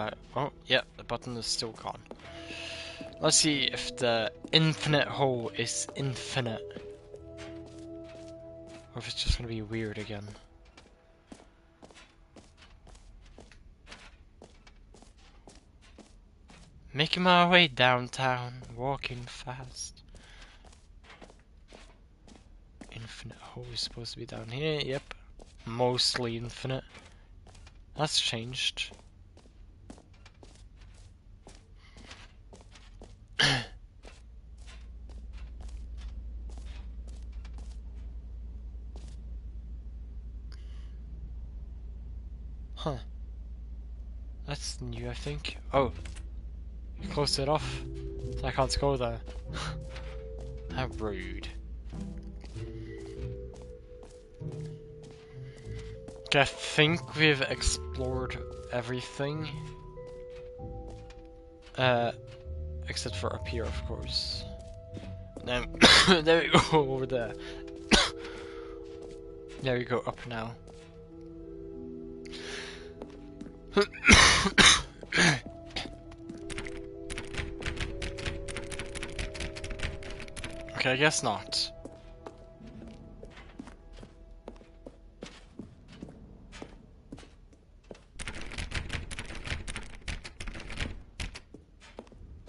about... Oh, yeah, the button is still gone. Let's see if the infinite hole is infinite. Or if it's just gonna be weird again. Making my way downtown, walking fast. Infinite hole is supposed to be down here, yep. Mostly infinite. That's changed. Huh. That's new, I think. Oh. You closed it off. So I can't go there. How rude. Okay, I think we've explored everything. Except for up here, of course. Now, there we go, over there. There we go, up now. Okay, I guess not.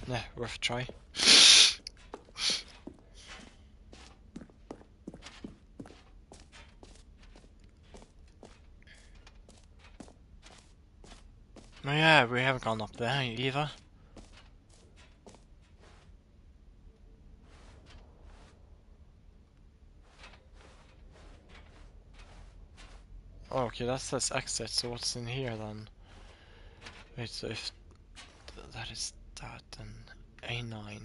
Nah, worth a try. Oh yeah, we haven't gone up there either. Oh, okay, that's this exit, so what's in here then? Wait, so if that is that, then A9.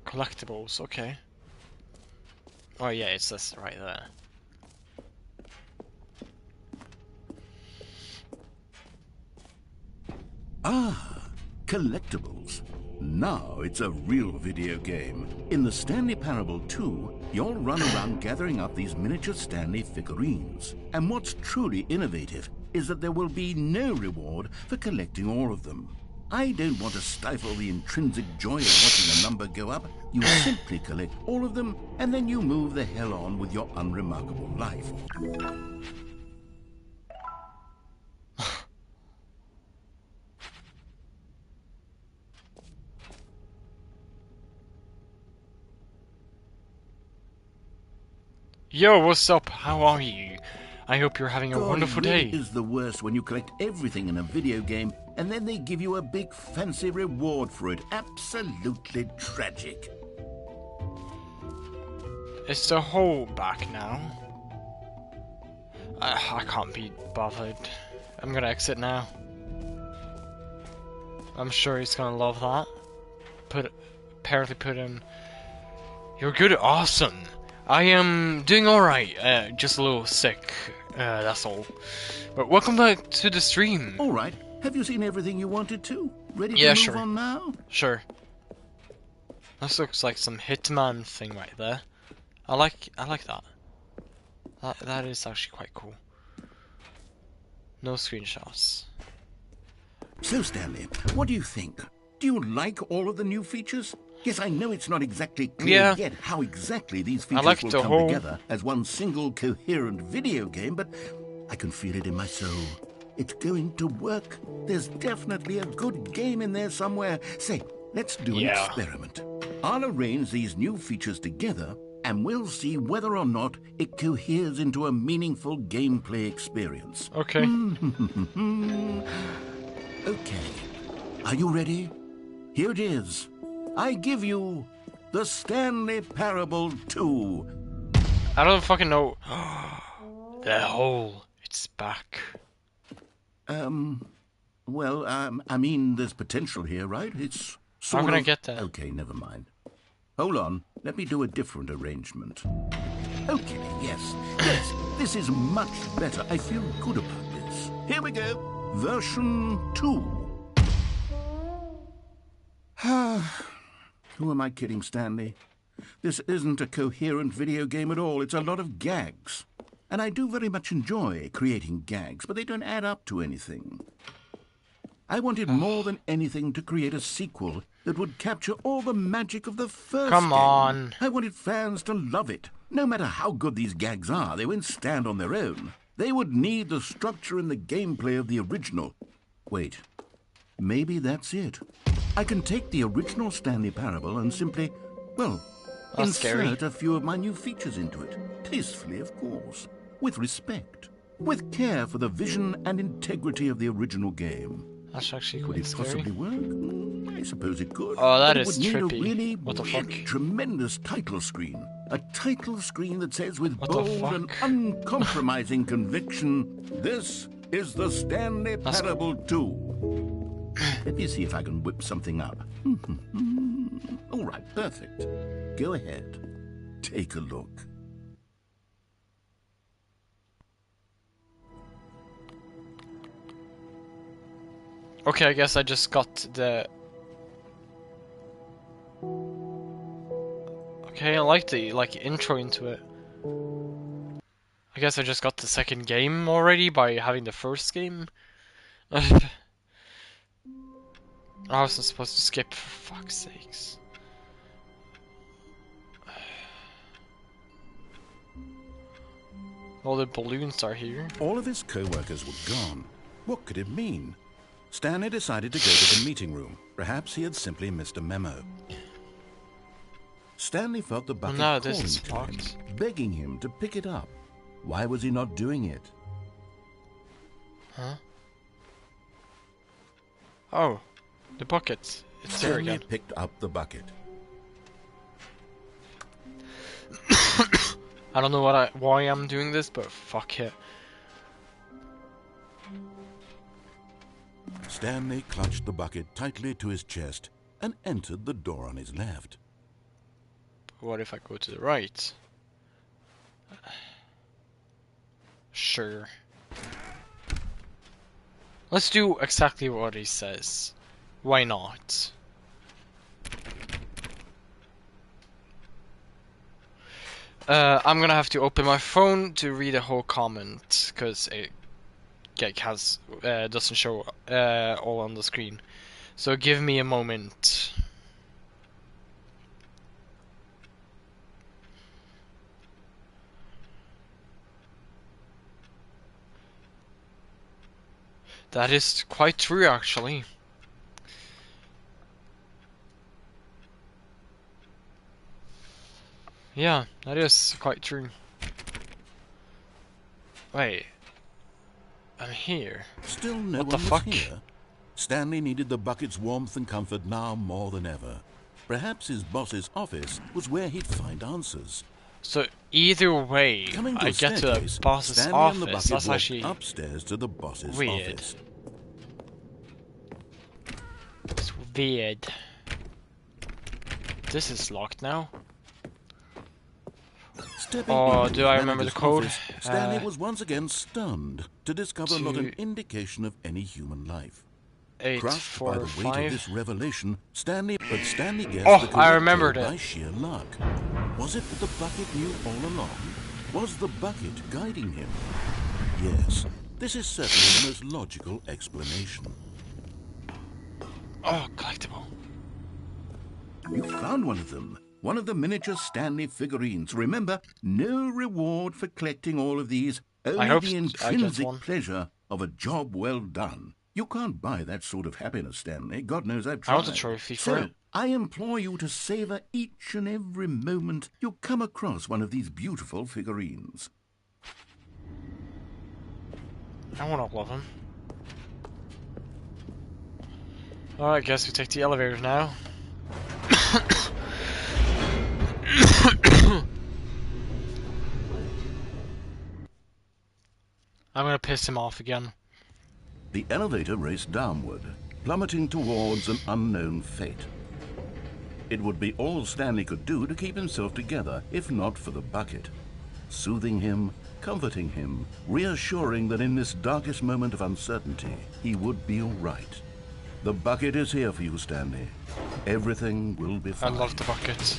Collectibles, okay. Oh yeah, it's this right there. Ah, collectibles. Now it's a real video game. In the Stanley Parable 2, you'll run around gathering up these miniature Stanley figurines. And what's truly innovative is that there will be no reward for collecting all of them. I don't want to stifle the intrinsic joy of watching a number go up. You simply collect all of them, and then you move the hell on with your unremarkable life. Yo, what's up? How are you? I hope you're having a wonderful day. It is the worst when you collect everything in a video game and then they give you a big fancy reward for it. Absolutely tragic. Is the hole back now? I can't be bothered. I'm gonna exit now. I'm sure he's gonna love that. Apparently put in... You're good, awesome. I am doing alright, just a little sick, that's all. But welcome back to the stream. Alright, have you seen everything you wanted to? Ready to move on now? Sure. This looks like some Hitman thing right there. I like that. That is actually quite cool. No screenshots. So Stanley, what do you think? Do you like all of the new features? Yes, I know it's not exactly clear yet how exactly these features will come together as one single coherent video game, but I can feel it in my soul. It's going to work. There's definitely a good game in there somewhere. Say, let's do an experiment. I'll arrange these new features together, and we'll see whether or not it coheres into a meaningful gameplay experience. Okay. Okay. Are you ready? Here it is. I give you the Stanley Parable 2. I don't fucking know. The hole. It's back. Well, I mean, there's potential here, right? It's sort I'm gonna get that. Okay, never mind. Hold on. Let me do a different arrangement. Okay, yes, this is much better. I feel good about this. Here we go. Version 2. Who am I kidding, Stanley? This isn't a coherent video game at all. It's a lot of gags. And I do very much enjoy creating gags, but they don't add up to anything. I wanted more than anything to create a sequel that would capture all the magic of the first Come game. on. I wanted fans to love it. No matter how good these gags are, they won't stand on their own. They would need the structure and the gameplay of the original. Wait, maybe that's it. I can take the original Stanley Parable and simply, well, insert a few of my new features into it. Tastefully, of course. With respect. With care for the vision and integrity of the original game. That's actually Could it possibly work? I suppose it could. Oh, that is trippy. It would need a really what the fuck? Tremendous title screen. A title screen that says with bold and uncompromising conviction, "This is the Stanley Parable 2." Let me see if I can whip something up. All right, perfect. Go ahead. Take a look. Okay, I guess I just got the... Okay, I like the intro into it. I guess I just got the second game already by having the first game. I wasn't supposed to skip, for fuck's sakes. All the balloons are here. All of his co-workers were gone. What could it mean? Stanley decided to go to the meeting room. Perhaps he had simply missed a memo. Stanley felt the bucket calling to him, begging him to pick it up. Why was he not doing it? Huh? Oh, the bucket. It's there again. Stanley picked up the bucket. I don't know why I'm doing this, but fuck it. Stanley clutched the bucket tightly to his chest and entered the door on his left. What if I go to the right? Sure. Let's do exactly what he says. Why not? I'm gonna have to open my phone to read a whole comment, because it doesn't show all on the screen. So give me a moment. That is quite true, actually. Yeah, that is quite true. Wait. I'm here. Still no one was here. Stanley needed the bucket's warmth and comfort now more than ever. Perhaps his boss's office was where he'd find answers. So either way, I get to the boss's Stanley office. And the bucket That's actually upstairs to the boss's weird. office. It's weird. This is locked now. Oh, do I remember the code? Office, Stanley was once again stunned to discover not an indication of any human life. 8, Crushed 4, by the weight 5. of this revelation, Stanley guessed Oh, the I remembered by it. sheer luck. Was it that the bucket knew all along? Was the bucket guiding him? Yes, this is certainly the most logical explanation. Oh, collectible. You found one of them. One of the miniature Stanley figurines. Remember, no reward for collecting all of these. Only the intrinsic pleasure of a job well done. You can't buy that sort of happiness, Stanley. God knows I've tried. I want a trophy for it. I implore you to savor each and every moment you come across one of these beautiful figurines. I want all of them. Alright, guess we take the elevator now. I'm gonna piss him off again. The elevator raced downward, plummeting towards an unknown fate. It would be all Stanley could do to keep himself together, if not for the bucket. Soothing him, comforting him, reassuring that in this darkest moment of uncertainty, he would be all right. The bucket is here for you, Stanley. Everything will be fine. I love the bucket.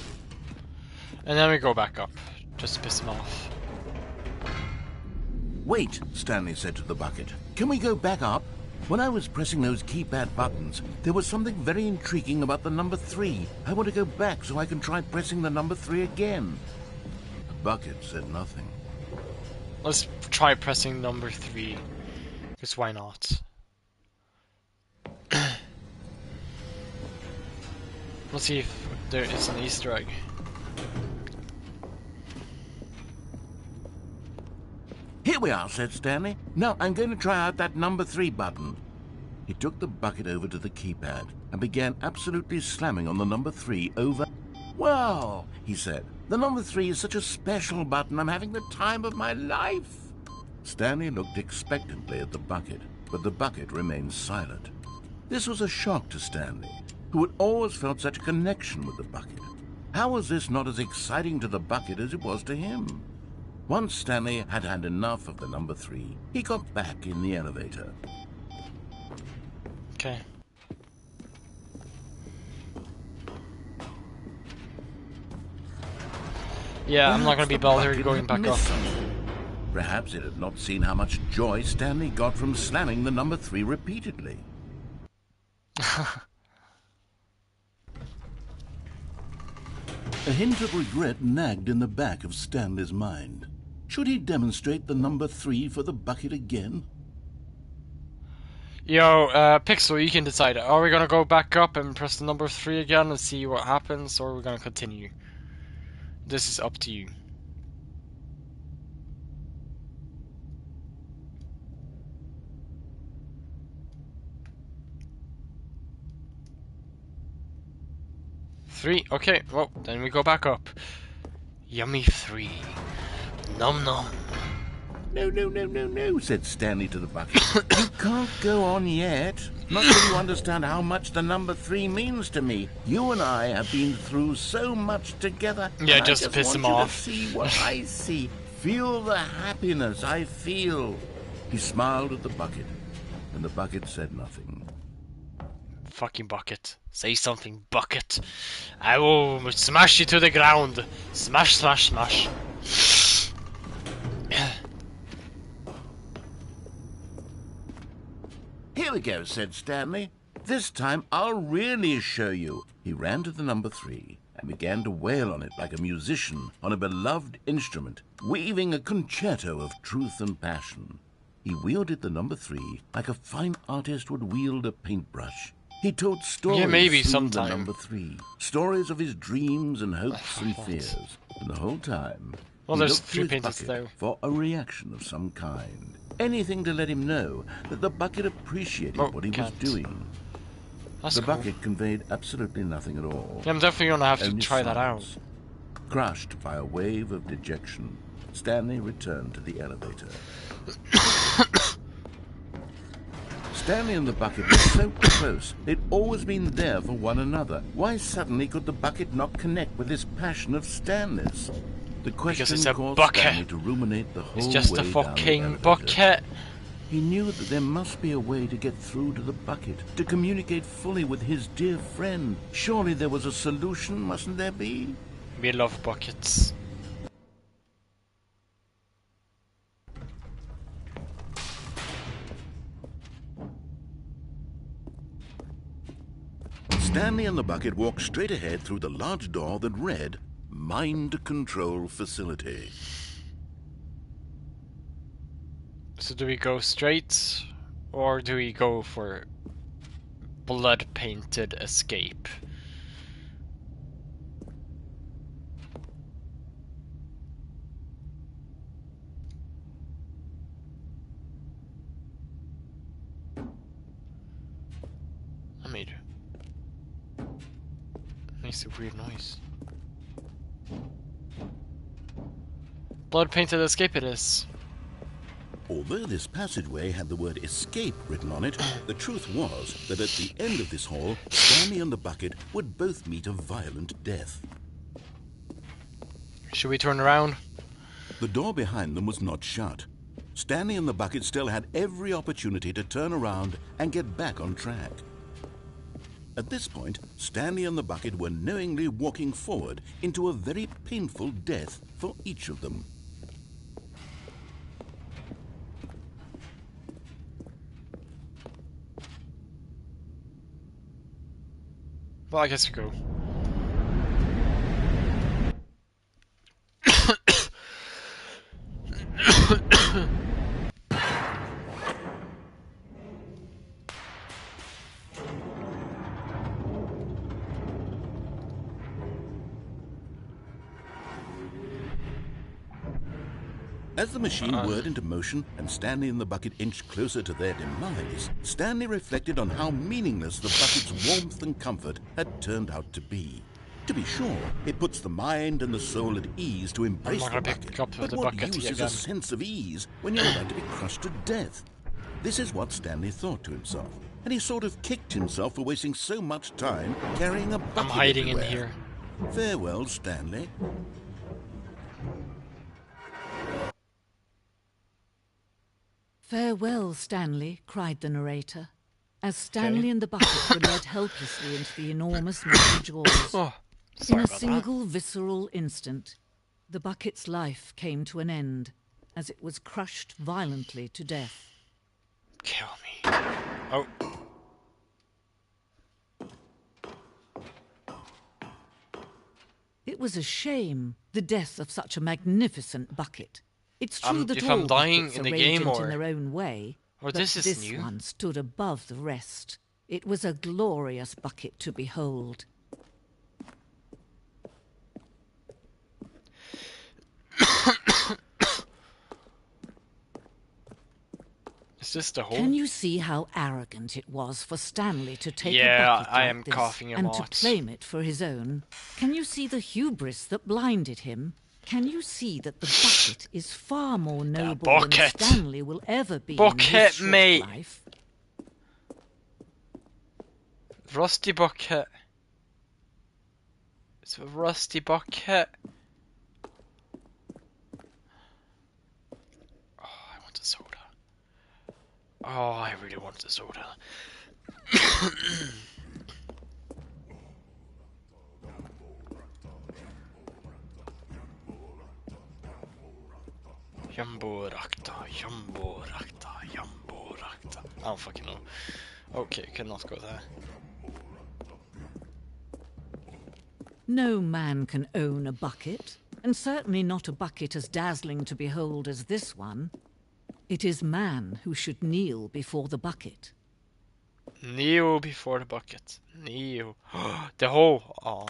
And then we go back up, just to piss him off. Wait, Stanley said to the bucket. Can we go back up? When I was pressing those keypad buttons, there was something very intriguing about the number 3. I want to go back so I can try pressing the number 3 again. The bucket said nothing. Let's try pressing number 3. Because why not? Let's see if there is an Easter egg. Here we are, said Stanley. Now I'm going to try out that number 3 button. He took the bucket over to the keypad and began absolutely slamming on the number 3 over. Well, he said, the number 3 is such a special button. I'm having the time of my life. Stanley looked expectantly at the bucket, but the bucket remained silent. This was a shock to Stanley, who had always felt such a connection with the bucket. How was this not as exciting to the bucket as it was to him? Once Stanley had had enough of the number 3, he got back in the elevator. Okay. Yeah, I'm not going to be bothered going back up. Perhaps it had not seen how much joy Stanley got from slamming the number 3 repeatedly. A hint of regret nagged in the back of Stanley's mind. Should he demonstrate the number 3 for the bucket again? Yo, Pixel, you can decide. Are we gonna go back up and press the number 3 again and see what happens, or are we gonna continue? This is up to you. Three, okay, well, then we go back up. Yummy 3. Nom nom. No, said Stanley to the bucket. You can't go on yet. Not till you understand how much the number 3 means to me. You and I have been through so much together. Yeah, just to piss him off. See what I see. Feel the happiness I feel. He smiled at the bucket, and the bucket said nothing. Fucking bucket. Say something, bucket. I will smash you to the ground. Smash, smash, smash. Here we go, said Stanley. This time I'll really show you. He ran to the number 3 and began to wail on it like a musician on a beloved instrument, weaving a concerto of truth and passion. He wielded the number 3 like a fine artist would wield a paintbrush. He told stories maybe through sometime. the number 3, stories of his dreams and hopes and fears. And the whole time, well, he there's looked 3 to his painters bucket though. for a reaction of some kind. Anything to let him know that the bucket appreciated what he was doing. That's the cool. bucket conveyed absolutely nothing at all. Yeah, I'm definitely gonna have to Only try that out. silence. Crushed by a wave of dejection, Stanley returned to the elevator. Stanley and the bucket were so close. They'd always been there for one another. Why suddenly could the bucket not connect with this passion of Stanley's? The question Because it's a caused bucket. Stanley to ruminate the whole It's just way a down the fucking elevator. bucket. He knew that there must be a way to get through to the bucket, to communicate fully with his dear friend. Surely there was a solution, mustn't there be? We love buckets. Stanley and the bucket walked straight ahead through the large door that read, Mind Control Facility. So do we go straight, or do we go for blood-painted escape? I made it. Makes a weird noise. Blood-painted escape it is. Although this passageway had the word escape written on it, the truth was that at the end of this hall, Stanley and the bucket would both meet a violent death. Should we turn around? The door behind them was not shut. Stanley and the bucket still had every opportunity to turn around and get back on track. At this point, Stanley and the bucket were knowingly walking forward into a very painful death for each of them. Well, I guess we go. As the machine whirred into motion and Stanley and the bucket inched closer to their demise, Stanley reflected on how meaningless the bucket's warmth and comfort had turned out to be. To be sure, it puts the mind and the soul at ease to embrace the bucket, but what use is a sense of ease when you're about to be crushed to death? This is what Stanley thought to himself, and he sort of kicked himself for wasting so much time carrying a bucket I'm hiding everywhere. in here. Farewell, Stanley. "Farewell, Stanley," cried the narrator, as Stanley and the bucket were led helplessly into the enormous metal jaws. In a single visceral instant, the bucket's life came to an end, as it was crushed violently to death. Kill me. Oh. It was a shame, the death of such a magnificent bucket. It's true that if all I'm dying buckets in are the game radiant or... in their own way, Or but this is this new. one stood above the rest. It was a glorious bucket to behold. Is this the hole? Can you see how arrogant it was for Stanley to take a Yeah, bucket I like am this coughing a and lot. to claim it for his own? Can you see the hubris that blinded him? Can you see that the bucket is far more noble than Stanley will ever be in his short mate. life? Rusty bucket. It's a rusty bucket. Oh, I want a soda. Oh, I really want a soda. Jumbo rakta, jumbo rakta, jumbo rakta. I don't fucking know. Okay, cannot go there. No man can own a bucket, and certainly not a bucket as dazzling to behold as this one. It is man who should kneel before the bucket. Kneel before the bucket. Kneel. The hole. Oh.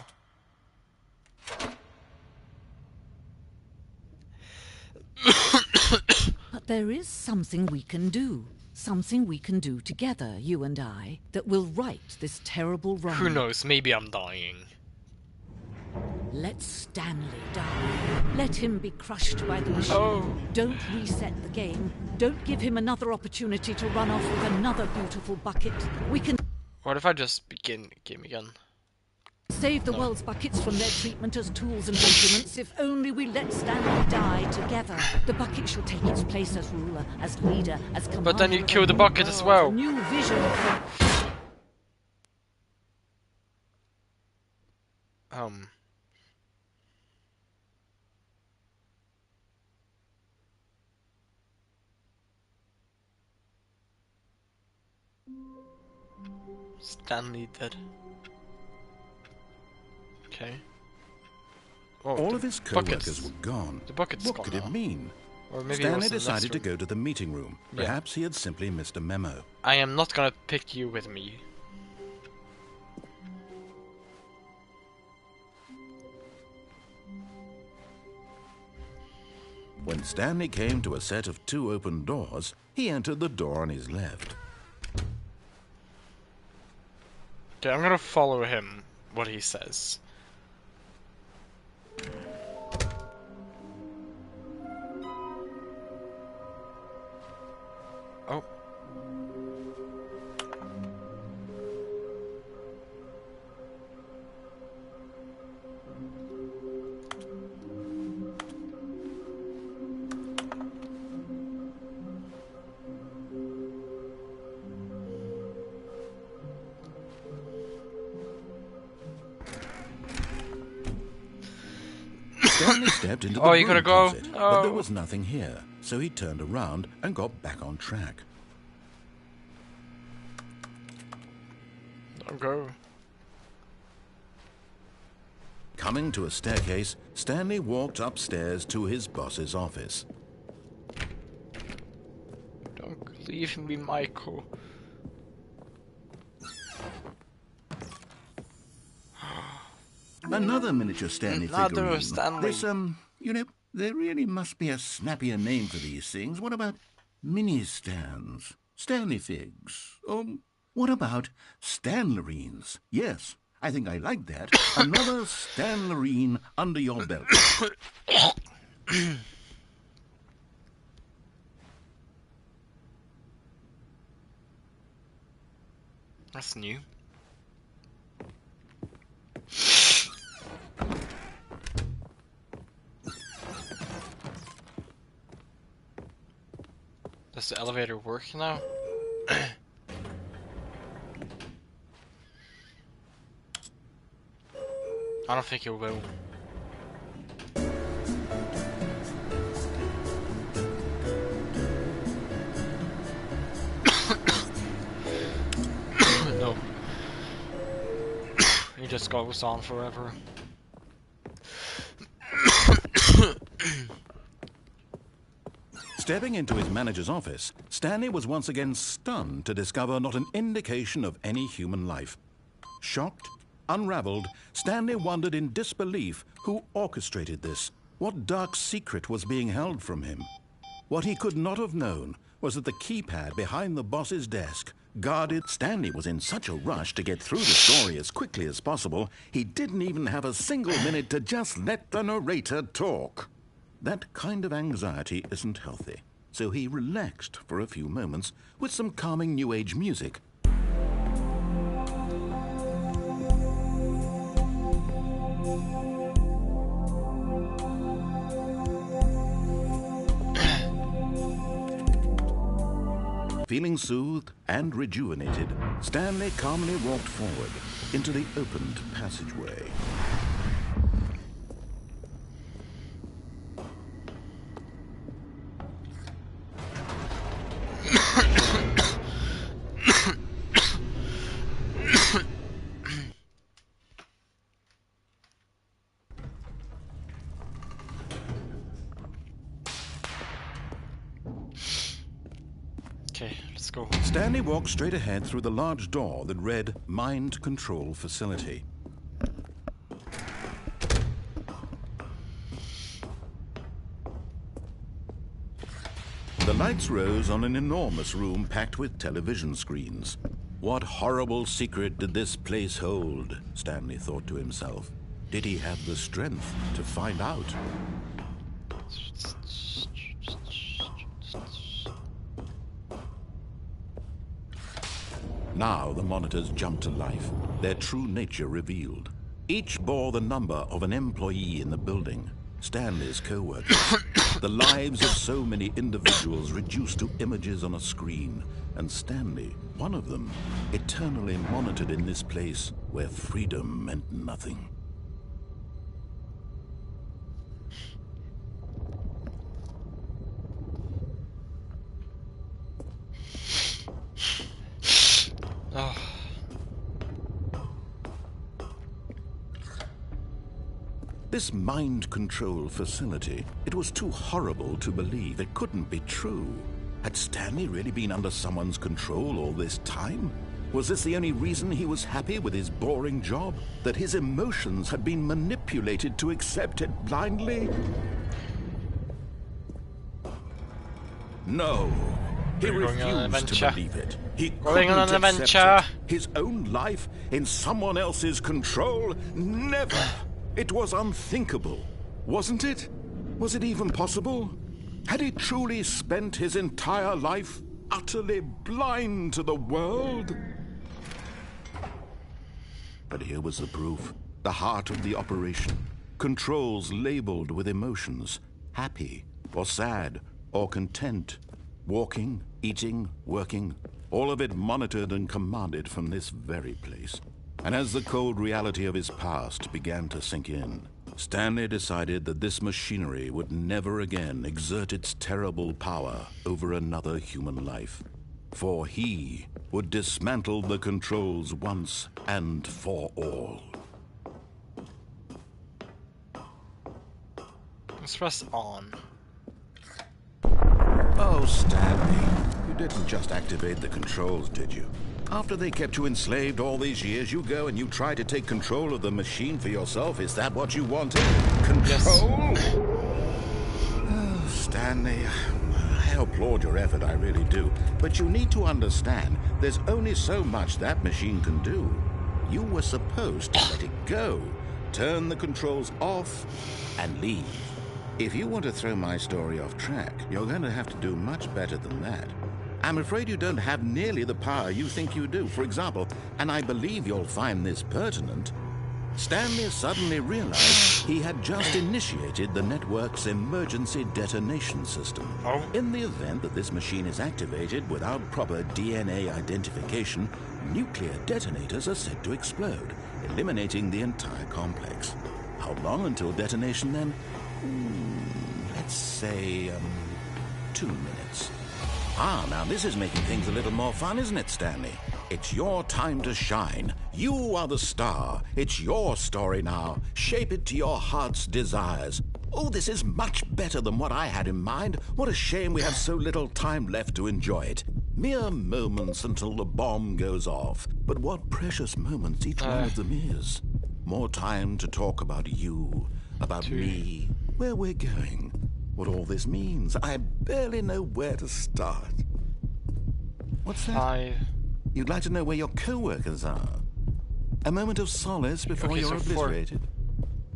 But there is something we can do. Something we can do together, you and I, that will right this terrible wrong. Who knows? Maybe I'm dying. Let Stanley die. Let him be crushed by the machine. Oh. Don't reset the game. Don't give him another opportunity to run off with another beautiful bucket. We can... What if I just begin the game again? Save the world's buckets from their treatment as tools and implements if only we let Stanley die together. The bucket shall take its place as ruler, as leader, as commander. But then you kill the bucket as well. A new vision for... Stanley dead. Okay. Oh, all of his co-workers were gone. The bucket's what gone could now. it mean? Or maybe Stanley decided to go to the meeting room. Yeah. Perhaps he had simply missed a memo. I am not gonna pick you with me. When Stanley came to a set of 2 open doors, he entered the door on his left. Okay, I'm gonna follow him, what he says. Oh. Stanley stepped into the Oh, you gotta go. closet, but there was nothing here, so he turned around and got back on track. Don't go. Coming to a staircase, Stanley walked upstairs to his boss's office. Don't leave me, Michael. Another miniature Stanley figurine. Stanley. This, you know, there really must be a snappier name for these things. What about mini-stands? Stanley figs? Or what about Stanlerines? Yes, I think I like that. Another Stanlerine under your belt. That's new. Does the elevator work now? I don't think it will. No. It just goes on forever. Stepping into his manager's office, Stanley was once again stunned to discover not an indication of any human life. Shocked, unraveled, Stanley wondered in disbelief who orchestrated this. What dark secret was being held from him? What he could not have known was that the keypad behind the boss's desk guarded. Stanley was in such a rush to get through the story as quickly as possible, he didn't even have a single minute to just let the narrator talk. That kind of anxiety isn't healthy, so he relaxed for a few moments with some calming New Age music. Feeling soothed and rejuvenated, Stanley calmly walked forward into the opened passageway. Okay, let's go. Stanley walked straight ahead through the large door that read Mind Control Facility. The lights rose on an enormous room packed with television screens. What horrible secret did this place hold? Stanley thought to himself. Did he have the strength to find out? Now the monitors jumped to life, their true nature revealed. Each bore the number of an employee in the building, Stanley's co-workers. The lives of so many individuals reduced to images on a screen, and Stanley, one of them, eternally monitored in this place where freedom meant nothing. Oh. This mind control facility, it was too horrible to believe. It couldn't be true. Had Stanley really been under someone's control all this time? Was this the only reason he was happy with his boring job? That his emotions had been manipulated to accept it blindly? We're No. He going on an refused to adventure. believe it. He Going couldn't on an accept adventure. it. His own life in someone else's control? Never. It was unthinkable, wasn't it? Was it even possible? Had he truly spent his entire life utterly blind to the world? But here was the proof. The heart of the operation. Controls labeled with emotions. Happy, or sad, or content. Walking, eating, working. All of it monitored and commanded from this very place. And as the cold reality of his past began to sink in, Stanley decided that this machinery would never again exert its terrible power over another human life. For he would dismantle the controls once and for all. Let's press on. Oh, Stanley, you didn't just activate the controls, did you? After they kept you enslaved all these years, you go and you try to take control of the machine for yourself. Is that what you wanted? Control? Yes. Oh, Stanley, I applaud your effort, I really do. But you need to understand, there's only so much that machine can do. You were supposed to let it go, turn the controls off, and leave. If you want to throw my story off track, you're going to have to do much better than that. I'm afraid you don't have nearly the power you think you do. For example, and I believe you'll find this pertinent, Stanley suddenly realized he had just initiated the network's emergency detonation system. Oh. In the event that this machine is activated without proper DNA identification, nuclear detonators are said to explode, eliminating the entire complex. How long until detonation then? Let's say, 2 minutes. Ah, now this is making things a little more fun, isn't it, Stanley? It's your time to shine. You are the star. It's your story now. Shape it to your heart's desires. Oh, this is much better than what I had in mind. What a shame we have so little time left to enjoy it. Mere moments until the bomb goes off. But what precious moments each one of them is. More time to talk about you, about me, where we're going, what all this means. I barely know where to start. What's that? 5. You'd like to know where your co-workers are? A moment of solace before you're obliterated?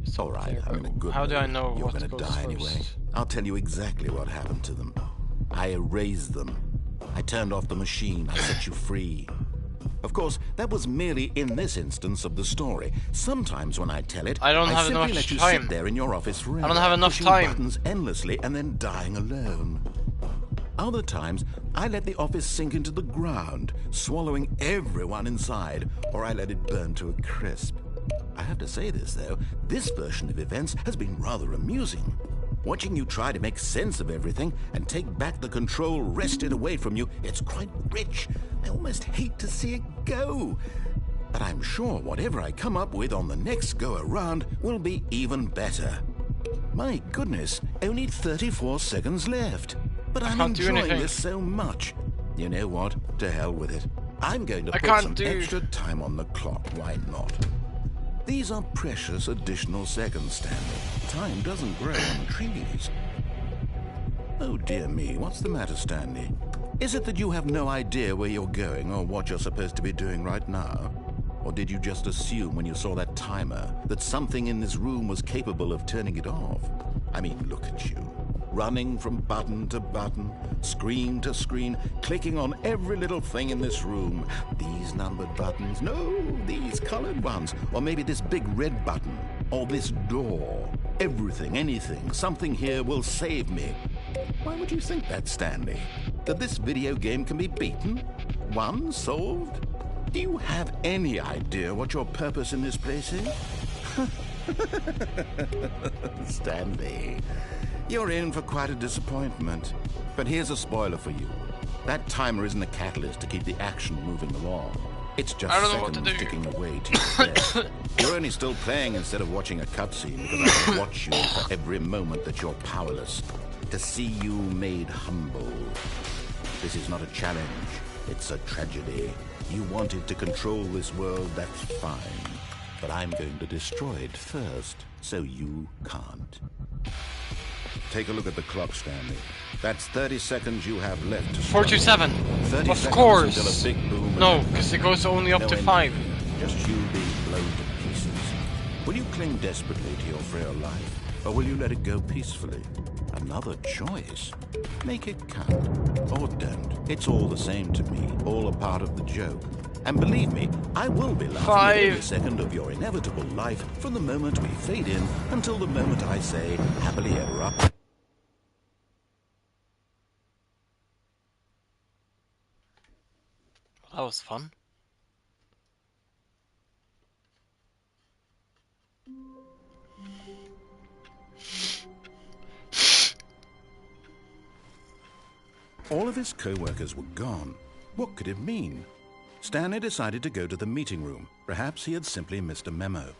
It's all right, I'm in a good How do I mood. know You're what going to goes die first? anyway. I'll tell you exactly what happened to them. I erased them. I turned off the machine. I set you free. Of course, that was merely in this instance of the story. Sometimes when I tell it, I don't have simply enough let you time. sit there in your office forever, I don't have enough pushing time. buttons endlessly and then dying alone. Other times, I let the office sink into the ground, swallowing everyone inside, or I let it burn to a crisp. I have to say this, though, this version of events has been rather amusing. Watching you try to make sense of everything and take back the control wrested away from you, it's quite rich. I almost hate to see it go. But I'm sure whatever I come up with on the next go-around will be even better. My goodness, only 34 seconds left. But I'm enjoying this so much. You know what? To hell with it. I'm going to put some extra time on the clock. Why not? These are precious additional seconds, Stanley. Time doesn't grow on trees. Oh dear me, what's the matter, Stanley? Is it that you have no idea where you're going or what you're supposed to be doing right now? Or did you just assume when you saw that timer that something in this room was capable of turning it off? I mean, look at you. Running from button to button, screen to screen, clicking on every little thing in this room. These numbered buttons, no, these colored ones. Or maybe this big red button, or this door. Everything, anything, something here will save me. Why would you think that, Stanley? That this video game can be beaten? Won? Solved? Do you have any idea what your purpose in this place is? Stanley, you're in for quite a disappointment. But here's a spoiler for you. That timer isn't a catalyst to keep the action moving along. It's just seconds ticking away to your death. You're only still playing instead of watching a cutscene because I can watch you for every moment that you're powerless. To see you made humble. This is not a challenge. It's a tragedy. You wanted to control this world, that's fine. But I'm going to destroy it first, so you can't. Take a look at the clock, Stanley. That's 30 seconds you have left to 47. 30 of seconds course. Until a big boom. No, because it goes only up to 5. Just you being blown to pieces. Will you cling desperately to your frail life, or will you let it go peacefully? Another choice. Make it count, or don't. It's all the same to me, all a part of the joke. And believe me, I will be laughing at every second of your inevitable life from the moment we fade in until the moment I say, happily ever after. That was fun. All of his co-workers were gone. What could it mean? Stanley decided to go to the meeting room. Perhaps he had simply missed a memo.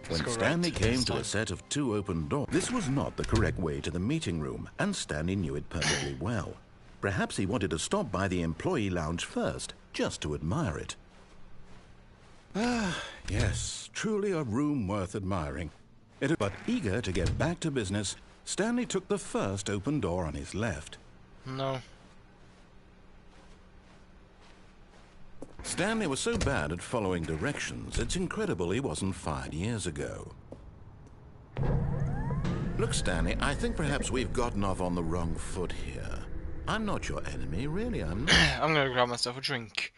When Stanley came to a set of 2 open doors, this was not the correct way to the meeting room, and Stanley knew it perfectly well. Perhaps he wanted to stop by the employee lounge first, just to admire it. Ah, yes, truly a room worth admiring. But eager to get back to business, Stanley took the first open door on his left. No. Stanley was so bad at following directions, it's incredible he wasn't fired years ago. Look, Stanley, I think perhaps we've gotten off on the wrong foot here. I'm not your enemy, really, I'm not. I'm gonna grab myself a drink.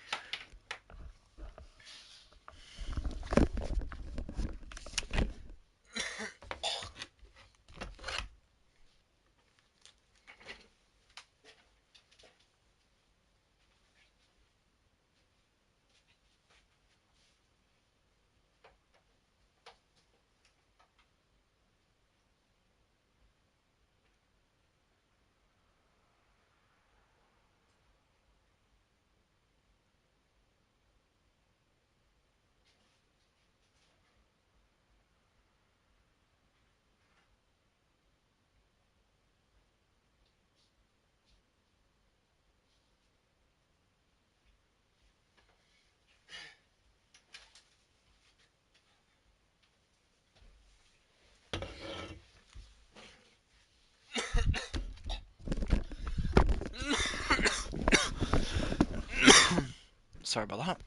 Sorry about that.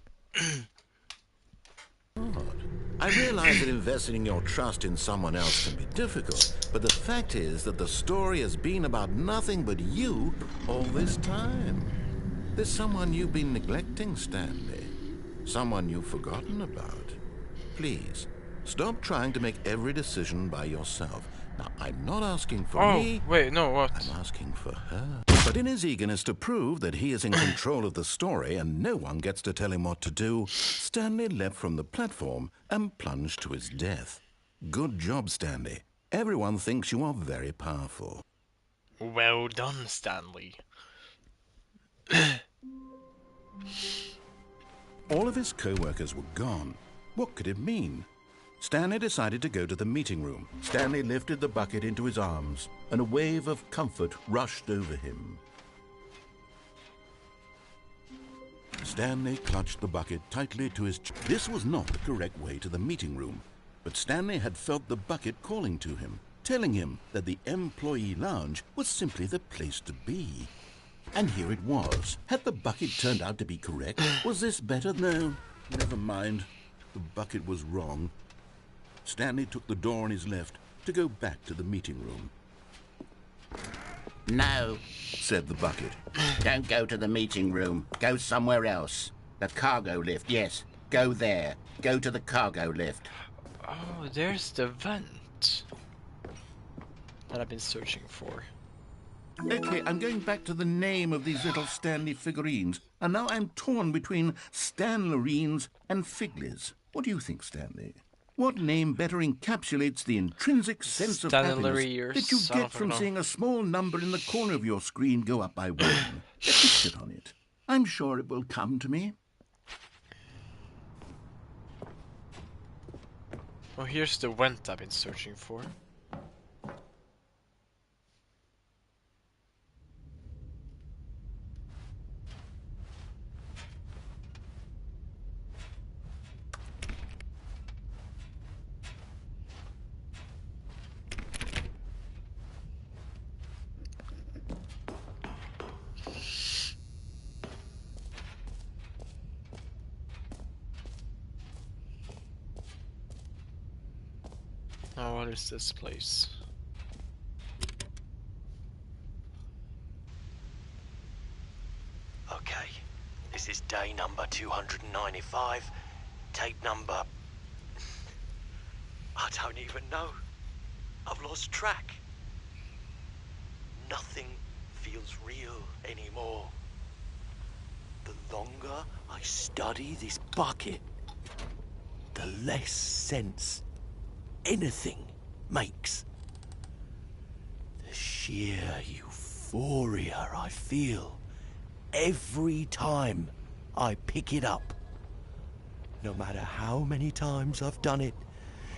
I realize that investing your trust in someone else can be difficult, but the fact is that the story has been about nothing but you all this time. There's someone you've been neglecting, Stanley. Someone you've forgotten about. Please, stop trying to make every decision by yourself. Now, I'm not asking for me. Oh, wait, no, what? I'm asking for her. But in his eagerness to prove that he is in control of the story and no one gets to tell him what to do, Stanley leapt from the platform and plunged to his death. Good job, Stanley. Everyone thinks you are very powerful. Well done, Stanley. All of his co-workers were gone. What could it mean? Stanley decided to go to the meeting room. Stanley lifted the bucket into his arms, and a wave of comfort rushed over him. Stanley clutched the bucket tightly to his chest. This was not the correct way to the meeting room, but Stanley had felt the bucket calling to him, telling him that the employee lounge was simply the place to be. And here it was. Had the bucket turned out to be correct? Was this better? No, never mind. The bucket was wrong. Stanley took the door on his left to go back to the meeting room. No, said the bucket. don't go to the meeting room. Go somewhere else. The cargo lift, yes. Go there. Go to the cargo lift. Oh, there's the vent that I've been searching for. Okay, I'm going back to the name of these little Stanley figurines, and now I'm torn between Stanlerines and Figlies. What do you think, Stanley? What name better encapsulates the intrinsic sense of happiness that you get from seeing a small number in the corner of your screen go up by 1? Let me sit on it. I'm sure it will come to me. Oh, here's the vent I've been searching for. Oh, what is this place? Okay, this is day number 295, tape number... I don't even know. I've lost track. Nothing feels real anymore. The longer I study this bucket, the less sense anything makes. The sheer euphoria I feel every time I pick it up. No matter how many times I've done it,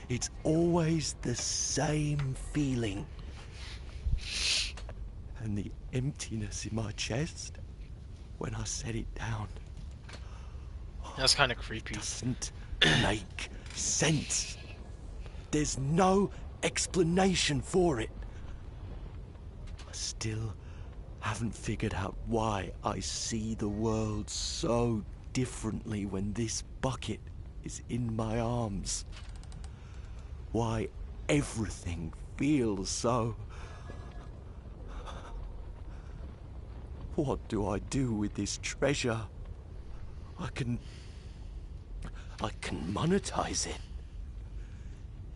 It's always the same feeling. And the emptiness in my chest when I set it down. That's kind of creepy. Doesn't make sense. There's no explanation for it. I still haven't figured out why I see the world so differently when this bucket is in my arms. Why everything feels so... What do I do with this treasure? I can monetize it.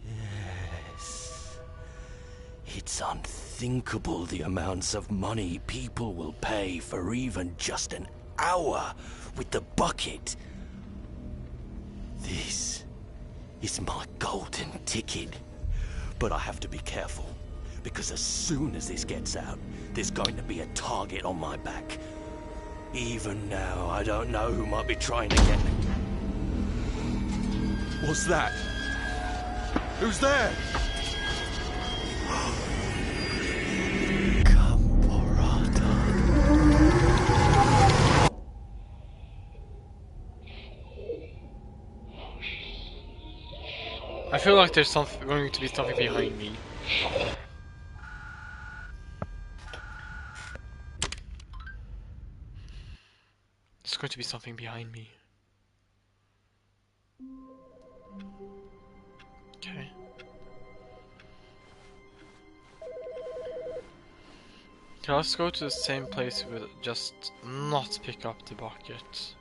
Yes. It's unthinkable the amounts of money people will pay for even just an hour with the bucket. This is my golden ticket. But I have to be careful, because as soon as this gets out, there's going to be a target on my back. Even now, I don't know who might be trying to get me. What's that? Who's there? I feel like there's going to be something behind me. There's going to be something behind me. Okay. Okay, let's go to the same place with just not pick up the bucket.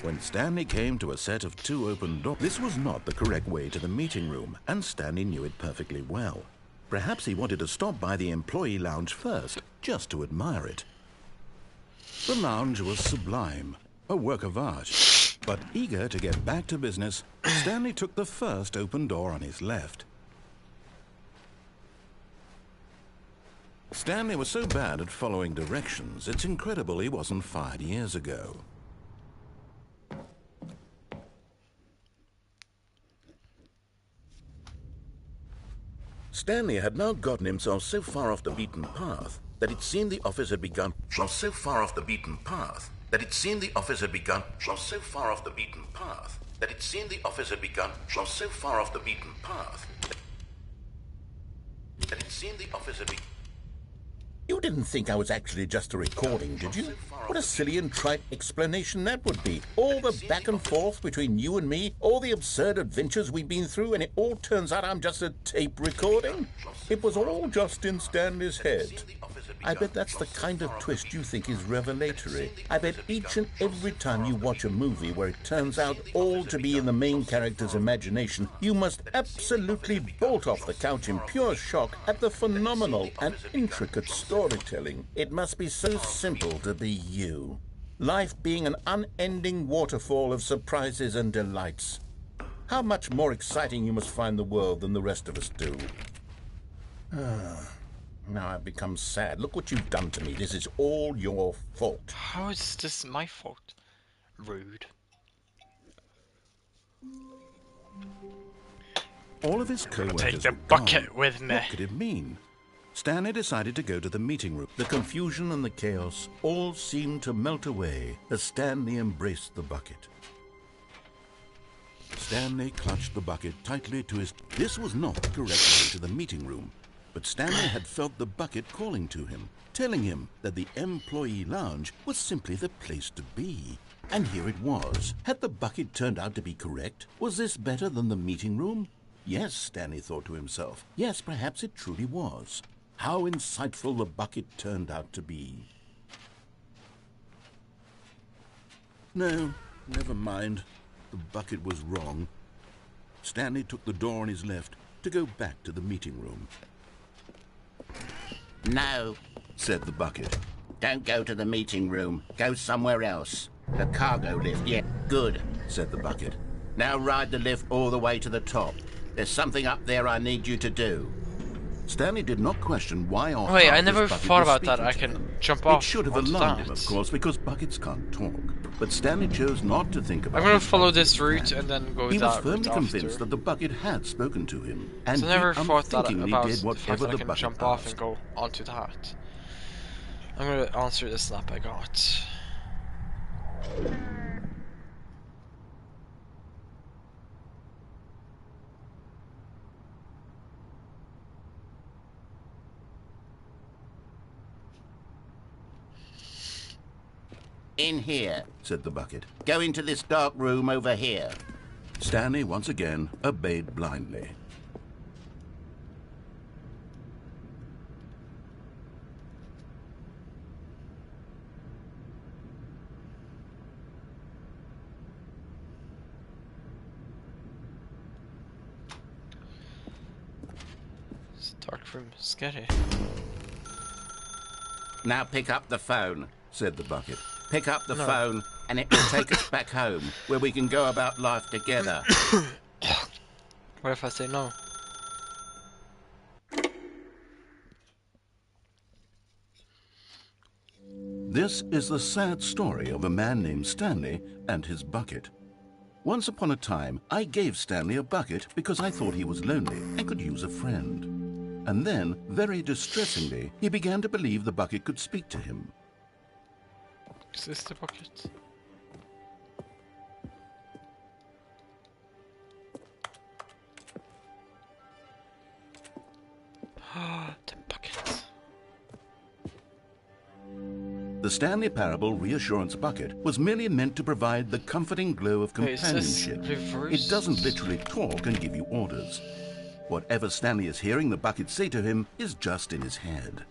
When Stanley came to a set of 2 open doors, this was not the correct way to the meeting room, and Stanley knew it perfectly well. Perhaps he wanted to stop by the employee lounge first, just to admire it. The lounge was sublime, a work of art. But eager to get back to business, Stanley took the first open door on his left. Stanley was so bad at following directions, it's incredible he wasn't fired years ago. Stanley had now gotten himself so far off the beaten path that it seemed the office had begun. So far off the beaten path that it seemed the office had begun. So far off the beaten path that it seemed the office had begun. So far off the beaten path that it seemed the office had begun. You didn't think I was actually just a recording, did you? What a silly and trite explanation that would be. All the back and forth between you and me, all the absurd adventures we've been through, and it all turns out I'm just a tape recording? It was all just in Stanley's head. I bet that's the kind of twist you think is revelatory. I bet each and every time you watch a movie where it turns out all to be in the main character's imagination, you must absolutely bolt off the couch in pure shock at the phenomenal and intricate storytelling. It must be so simple to be you. Life being an unending waterfall of surprises and delights. How much more exciting you must find the world than the rest of us do. Now I've become sad. Look what you've done to me. This is all your fault. How is this my fault? Rude. All of his co-workers Take the were bucket gone. with me. What could it mean? Stanley decided to go to the meeting room. The confusion and the chaos all seemed to melt away as Stanley embraced the bucket. Stanley clutched the bucket tightly to his... This was not the correct way to the meeting room. But Stanley had felt the bucket calling to him, telling him that the employee lounge was simply the place to be. And here it was. Had the bucket turned out to be correct? Was this better than the meeting room? Yes, Stanley thought to himself. Yes, perhaps it truly was. How insightful the bucket turned out to be. No, never mind. The bucket was wrong. Stanley took the door on his left to go back to the meeting room. No, Said the bucket. don't go to the meeting room. Go somewhere else. The cargo lift, yeah, good. Said the bucket. Now ride the lift all the way to the top. There's something up there I need you to do. Stanley did not question why or wait, how I never this bucket thought was about that. speaking I to can him. jump off. It should have onto alarmed that. him, of course, because buckets can't talk. But Stanley chose not to think about it. I'm gonna follow this route and then go He was that firmly route convinced after. that the bucket had spoken to him, and So I never he thought that unthinkingly about did the fact whatever that I the can bucket jump off asked. and go onto that. I'm gonna answer the snap I got. In here, said the bucket. go into this dark room over here. Stanley once again obeyed blindly. It's dark room, scary. Now pick up the phone. Said the bucket. Pick up the phone and it will take us back home, where we can go about life together. What if I say no? This is the sad story of a man named Stanley and his bucket. Once upon a time, I gave Stanley a bucket because I thought he was lonely and could use a friend. And then, very distressingly, he began to believe the bucket could speak to him. Is this the bucket? The bucket. The Stanley Parable Reassurance Bucket was merely meant to provide the comforting glow of Wait, is this companionship. reversed? It doesn't literally talk and give you orders. Whatever Stanley is hearing the bucket say to him is just in his head.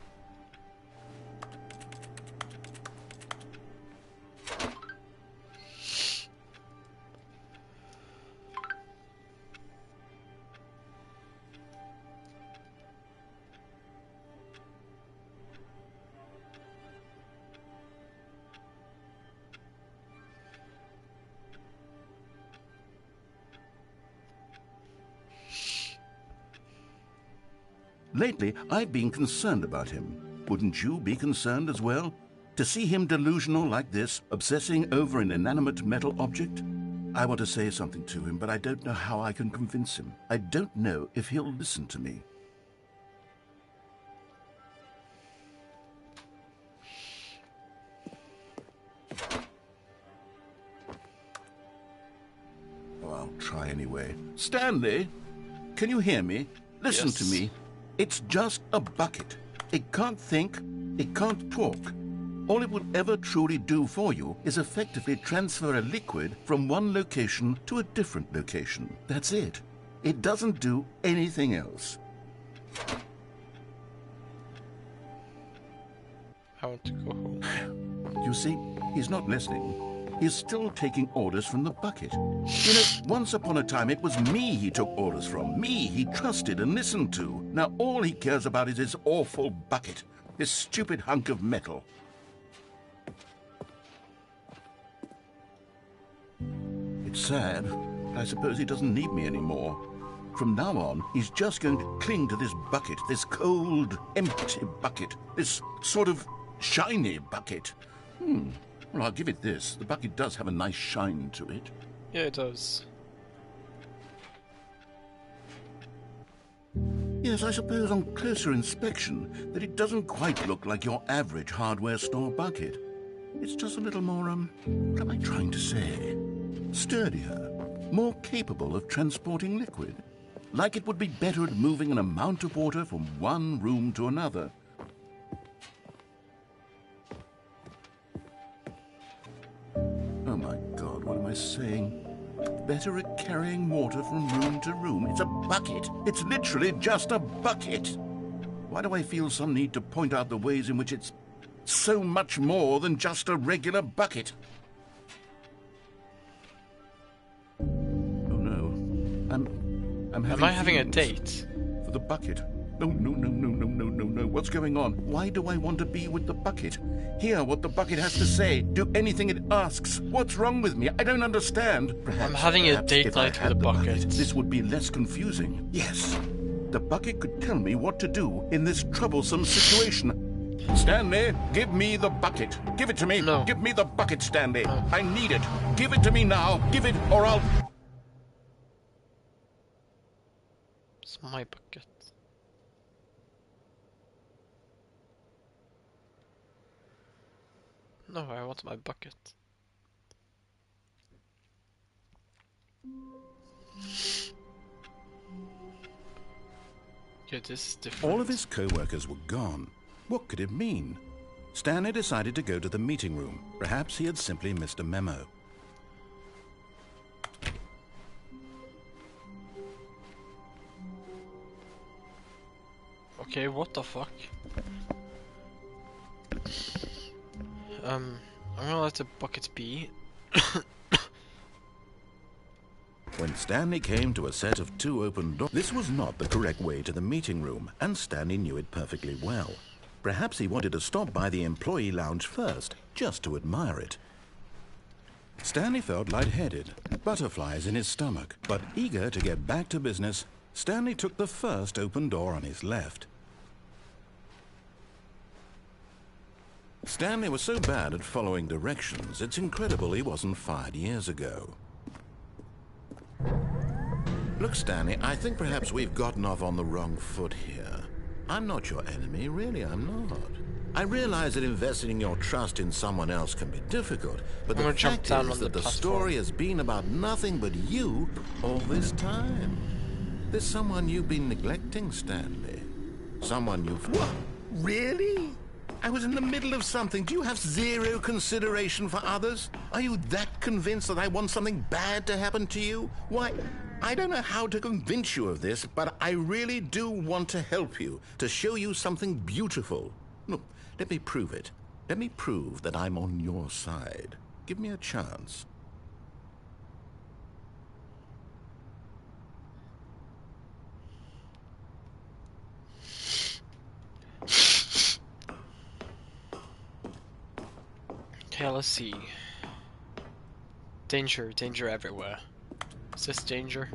Lately, I've been concerned about him. Wouldn't you be concerned as well? To see him delusional like this, obsessing over an inanimate metal object? I want to say something to him, but I don't know how I can convince him. I don't know if he'll listen to me. Oh, I'll try anyway. Stanley, can you hear me? Listen to me. It's just a bucket. It can't think, it can't talk. All it will ever truly do for you is effectively transfer a liquid from one location to a different location. That's it. It doesn't do anything else. I want to go home. You see, he's not listening. He's still taking orders from the bucket. You know, once upon a time it was me he took orders from. Me he trusted and listened to. Now all he cares about is his awful bucket. This stupid hunk of metal. It's sad, but I suppose he doesn't need me anymore. From now on, he's just going to cling to this bucket, this cold, empty bucket, this sort of shiny bucket. Well, I'll give it this. The bucket does have a nice shine to it. Yeah, it does. Yes, I suppose on closer inspection that it doesn't quite look like your average hardware store bucket. It's just a little more, what am I trying to say? Sturdier, more capable of transporting liquid. Like it would be better at moving an amount of water from one room to another. Oh my God, what am I saying? Better at carrying water from room to room. It's a bucket. It's literally just a bucket. Why do I feel some need to point out the ways in which it's so much more than just a regular bucket? Oh no. I'm having Am I having a feelings date? for the bucket. No. What's going on? Why do I want to be with the bucket? Hear what the bucket has to say. Do anything it asks. What's wrong with me? I don't understand. I'm having a date if I night with had the bucket. this would be less confusing. Yes. the bucket could tell me what to do in this troublesome situation. Stanley, give me the bucket. Give it to me. No. Give me the bucket, Stanley. No. I need it. Give it to me now. Give it, or I'll... It's my bucket. No, I want my bucket. Yeah, this is different. All of his co-workers were gone. What could it mean? Stanley decided to go to the meeting room. Perhaps he had simply missed a memo. Okay, what the fuck? I'm gonna let the bucket be. When Stanley came to a set of 2 open doors, this was not the correct way to the meeting room, and Stanley knew it perfectly well. Perhaps he wanted to stop by the employee lounge first, just to admire it. Stanley felt lightheaded, butterflies in his stomach, but eager to get back to business, Stanley took the first open door on his left. Stanley was so bad at following directions, it's incredible he wasn't fired years ago. Look, Stanley, I think perhaps we've gotten off on the wrong foot here. I'm not your enemy, really, I'm not. I realize that investing your trust in someone else can be difficult, but the fact is that the story has been about nothing but you all this time. There's someone you've been neglecting, Stanley. Someone you've... What? Really? I was in the middle of something. Do you have zero consideration for others? Are you that convinced that I want something bad to happen to you? Why, I don't know how to convince you of this, but I really do want to help you, to show you something beautiful. Look, let me prove it. Let me prove that I'm on your side. Give me a chance. Okay, let's see. Danger, danger everywhere. Is this danger?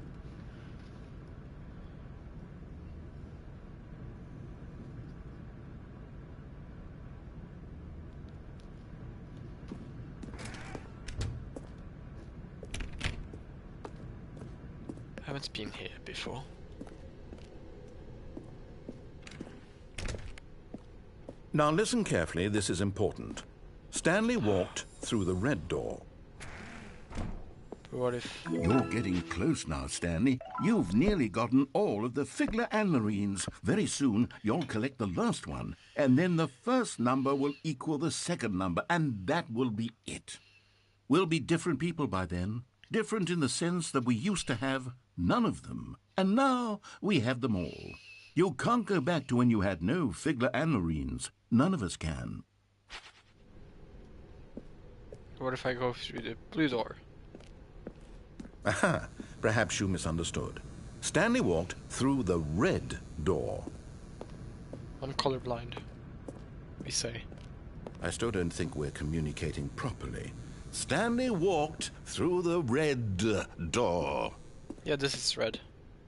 I haven't been here before. Now listen carefully, this is important. Stanley walked through the red door. What if... You're getting close now, Stanley. You've nearly gotten all of the Figler and Marines. Very soon, you'll collect the last one, and then the first number will equal the second number, and that will be it. We'll be different people by then. Different in the sense that we used to have none of them, and now we have them all. You can't go back to when you had no Figler and Marines. None of us can. What if I go through the blue door? Aha, perhaps you misunderstood. Stanley walked through the red door. I'm colorblind, we say. I still don't think we're communicating properly. Stanley walked through the red door. Yeah, this is red.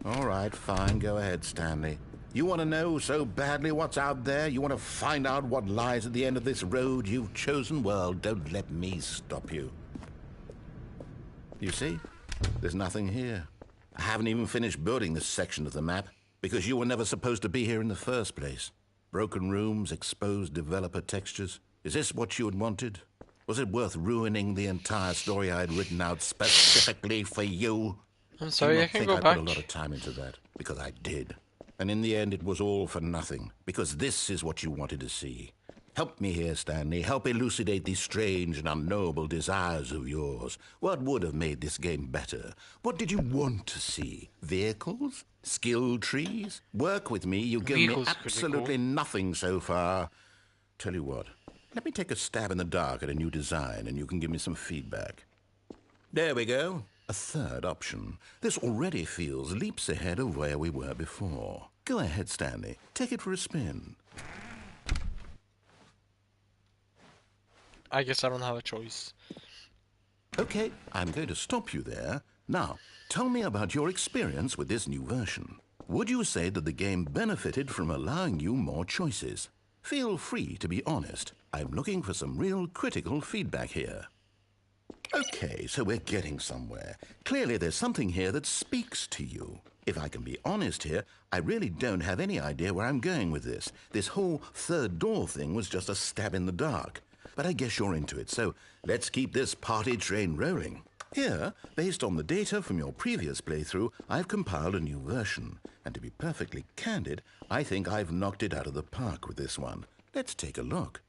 All right, fine, go ahead, Stanley. You want to know so badly what's out there? You want to find out what lies at the end of this road you've chosen? Well, don't let me stop you. You see? There's nothing here. I haven't even finished building this section of the map, because you were never supposed to be here in the first place. Broken rooms, exposed developer textures. Is this what you had wanted? Was it worth ruining the entire story I had written out specifically for you? I'm sorry, I can go back. I put a lot of time into that, because I did. And in the end, it was all for nothing, because this is what you wanted to see. Help me here, Stanley. Help elucidate these strange and unknowable desires of yours. What would have made this game better? What did you want to see? Vehicles? Skill trees? Work with me. You've given me absolutely nothing so far. Tell you what, let me take a stab in the dark at a new design, and you can give me some feedback. There we go. A third option. This already feels leaps ahead of where we were before. Go ahead, Stanley. Take it for a spin. I guess I don't have a choice. Okay, I'm going to stop you there. Now, tell me about your experience with this new version. would you say that the game benefited from allowing you more choices? Feel free to be honest. I'm looking for some real critical feedback here. Okay, so we're getting somewhere. Clearly there's something here that speaks to you. If I can be honest here, I really don't have any idea where I'm going with this. This whole third door thing was just a stab in the dark. But I guess you're into it, so let's keep this party train rolling. Here, based on the data from your previous playthrough, I've compiled a new version. And to be perfectly candid, I think I've knocked it out of the park with this one. Let's take a look.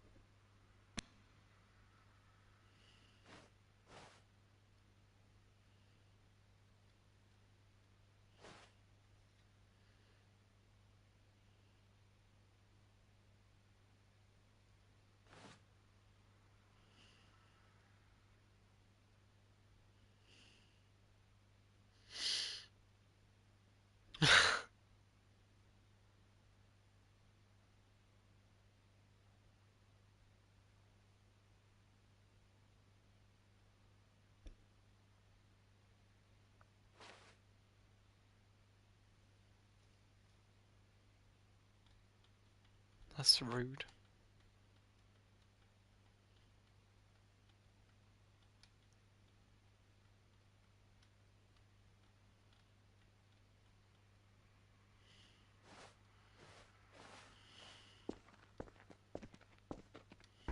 That's rude.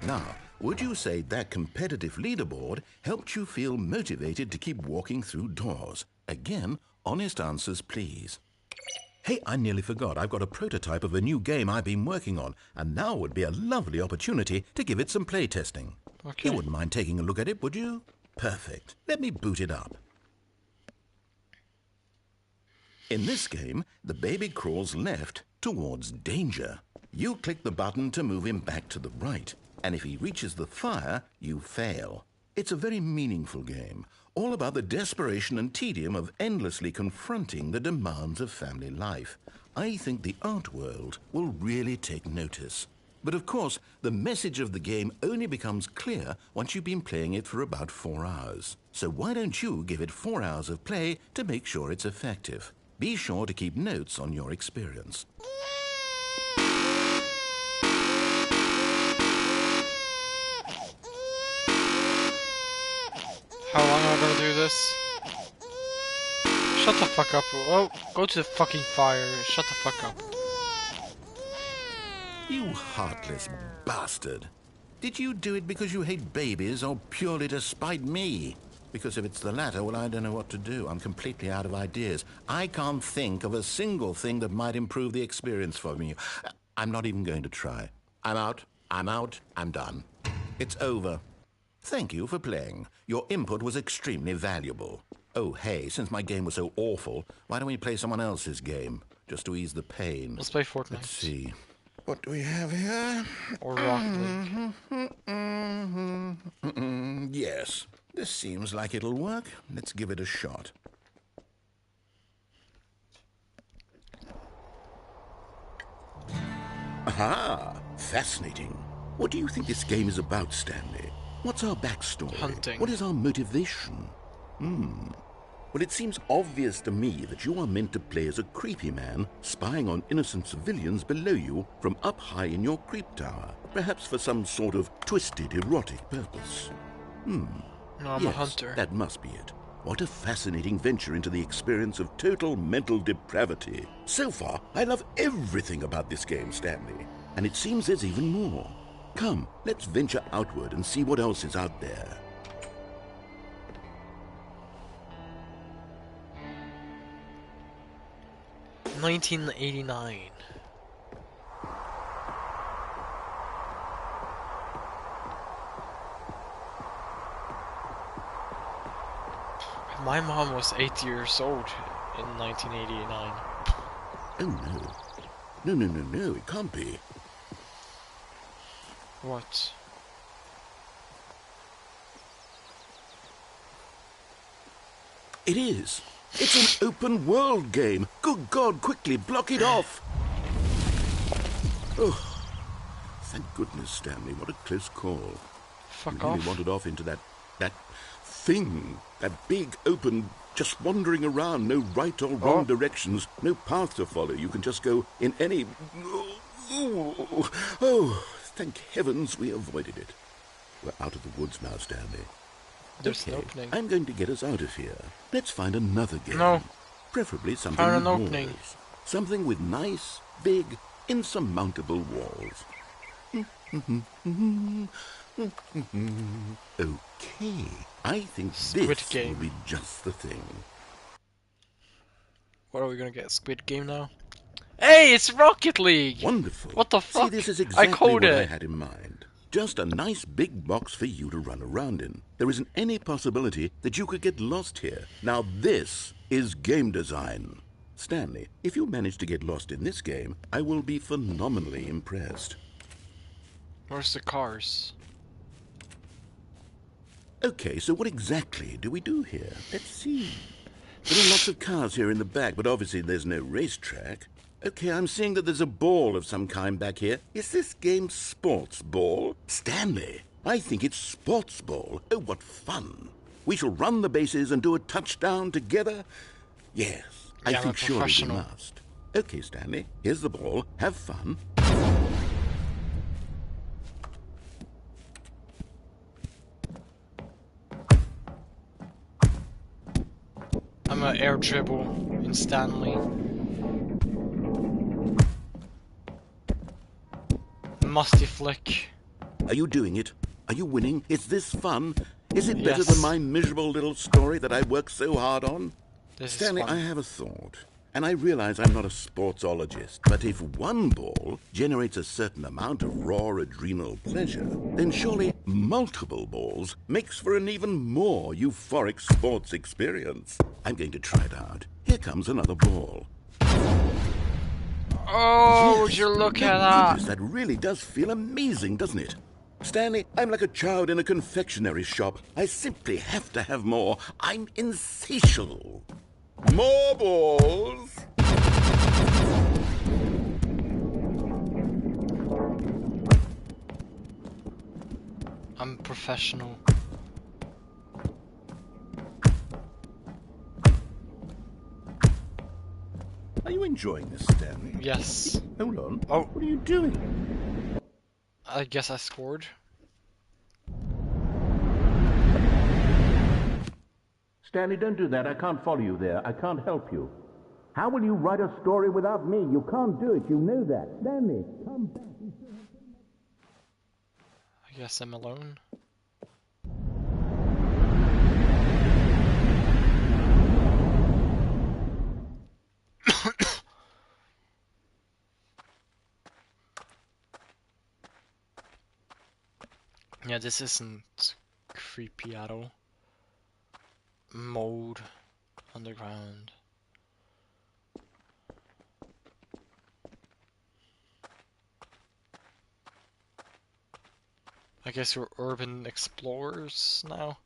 Now, would you say that competitive leaderboard helped you feel motivated to keep walking through doors? Again, honest answers, please. Hey, I nearly forgot. I've got a prototype of a new game I've been working on, and now would be a lovely opportunity to give it some playtesting. Okay. You wouldn't mind taking a look at it, would you? Perfect. Let me boot it up. In this game, the baby crawls left towards danger. You click the button to move him back to the right, and if he reaches the fire, you fail. It's a very meaningful game, all about the desperation and tedium of endlessly confronting the demands of family life. I think the art world will really take notice. But of course, the message of the game only becomes clear once you've been playing it for about 4 hours. So why don't you give it 4 hours of play to make sure it's effective? Be sure to keep notes on your experience. How long am I gonna do this? Shut the fuck up. Oh, go to the fucking fire. Shut the fuck up. You heartless bastard. Did you do it because you hate babies or purely to spite me? Because if it's the latter, well, I don't know what to do. I'm completely out of ideas. I can't think of a single thing that might improve the experience for me. I'm not even going to try. I'm out. I'm done. It's over. Thank you for playing. Your input was extremely valuable. Oh, hey, since my game was so awful, why don't we play someone else's game? Just to ease the pain. Let's play Fortnite. Let's see. What do we have here? Or Rocket League. Yes. This seems like it'll work. Let's give it a shot. Aha! Fascinating. What do you think this game is about, Stanley? What's our backstory? Hunting. What is our motivation? Well, it seems obvious to me that you are meant to play as a creepy man spying on innocent civilians below you from up high in your creep tower, perhaps for some sort of twisted, erotic purpose. No, I'm a hunter. That must be it. What a fascinating venture into the experience of total mental depravity. So far, I love everything about this game, Stanley. And it seems there's even more. Come, let's venture outward and see what else is out there. $19.89. My mom was 8 years old in 1989. Oh no. No, it can't be. What? It is. It's an open world game. Good God, quickly, block it off. Oh, thank goodness, Stanley. What a close call. Fuck you really off. wandered off into that thing. That big, open Just wandering around, no right or wrong directions, no path to follow. You can just go in any... Oh, thank heavens we avoided it. We're out of the woods now, Stanley. There's an opening. I'm going to get us out of here. Let's find another game. No. Preferably something Found with an opening. walls. Something with nice, big, insurmountable walls. Okay, I think this will be just the thing. What are we gonna get? Squid Game now? Hey, it's Rocket League! Wonderful. What the fuck? See, this is exactly I coded what I it. had in mind. Just a nice big box for you to run around in. There isn't any possibility that you could get lost here. Now this is game design. Stanley, if you manage to get lost in this game, I will be phenomenally impressed. Where's the cars? Okay, so what exactly do we do here? Let's see. There are lots of cars here in the back, but obviously there's no racetrack. Okay, I'm seeing that there's a ball of some kind back here. Is this game sports ball? Stanley, I think it's sports ball. Oh, what fun. We shall run the bases and do a touchdown together? Yes, I think surely we must. Okay, Stanley, here's the ball. Have fun. I'm an air dribble in Stanley. Musty flick. Are you doing it? Are you winning? Is this fun? Is it better than my miserable little story that I worked so hard on? Stanley, I have a thought. And I realize I'm not a sportsologist, but if one ball generates a certain amount of raw adrenal pleasure, then surely multiple balls makes for an even more euphoric sports experience. I'm going to try it out. Here comes another ball. Oh, would you look at that? Goodness, that really does feel amazing, doesn't it? Stanley, I'm like a child in a confectionery shop. I simply have to have more. I'm insatiable. More balls! I'm professional. Are you enjoying this, Stanley? Yes. Hold on. Oh. What are you doing? I guess I scored. Stanley, don't do that. I can't follow you there. I can't help you. How will you write a story without me? You can't do it. You know that. Stanley, come back. I guess I'm alone. Yeah, this isn't creepy at all. Mode underground. I guess we're urban explorers now.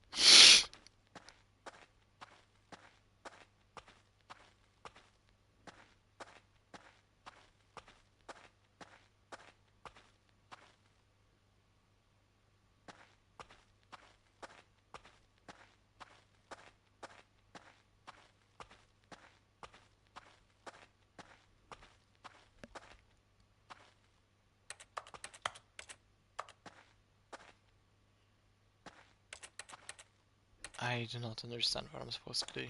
I do not understand what I'm supposed to do.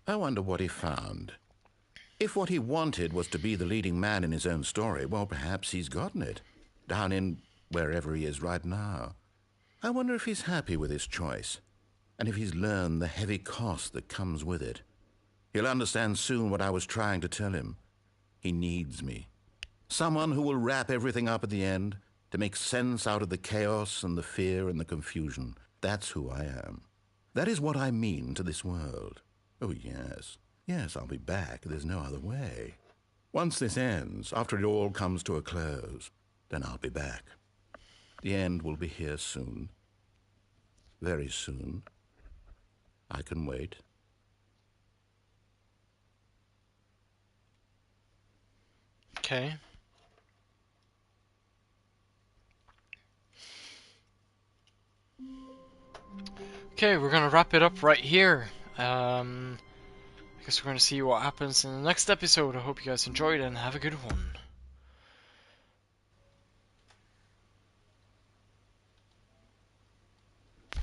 I wonder what he found. If what he wanted was to be the leading man in his own story, well, perhaps he's gotten it. Down in wherever he is right now. I wonder if he's happy with his choice. And if he's learned the heavy cost that comes with it. He'll understand soon what I was trying to tell him. He needs me. Someone who will wrap everything up at the end to make sense out of the chaos and the fear and the confusion. That's who I am. That is what I mean to this world. Oh, yes. Yes, I'll be back. There's no other way. Once this ends, after it all comes to a close, then I'll be back. The end will be here soon. Very soon. I can wait. Okay. Okay, we're gonna wrap it up right here. I guess we're gonna see what happens in the next episode. I hope you guys enjoyed and have a good one.